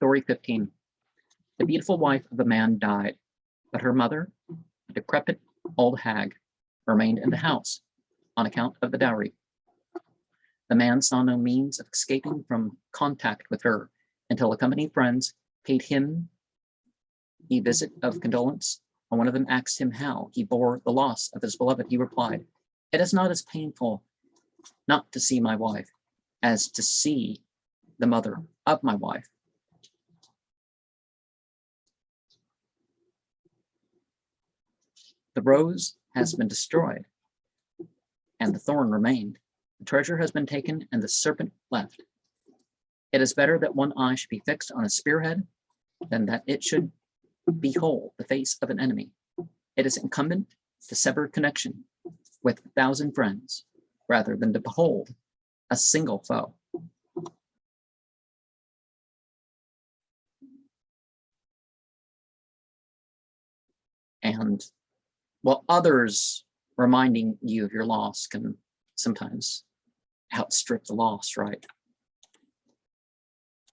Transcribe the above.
Story 15. The beautiful wife of a man died, but her mother, a decrepit old hag, remained in the house on account of the dowry. The man saw no means of escaping from contact with her until accompanied friends paid him a visit of condolence. When one of them asked him how he bore the loss of his beloved, he replied, "It is not as painful not to see my wife as to see the mother of my wife." The rose has been destroyed, and the thorn remained. The treasure has been taken, and the serpent left. It is better that one eye should be fixed on a spearhead than that it should behold the face of an enemy. It is incumbent to sever connection with 1,000 friends rather than to behold a single foe. And while others reminding you of your loss can sometimes outstrip the loss, right?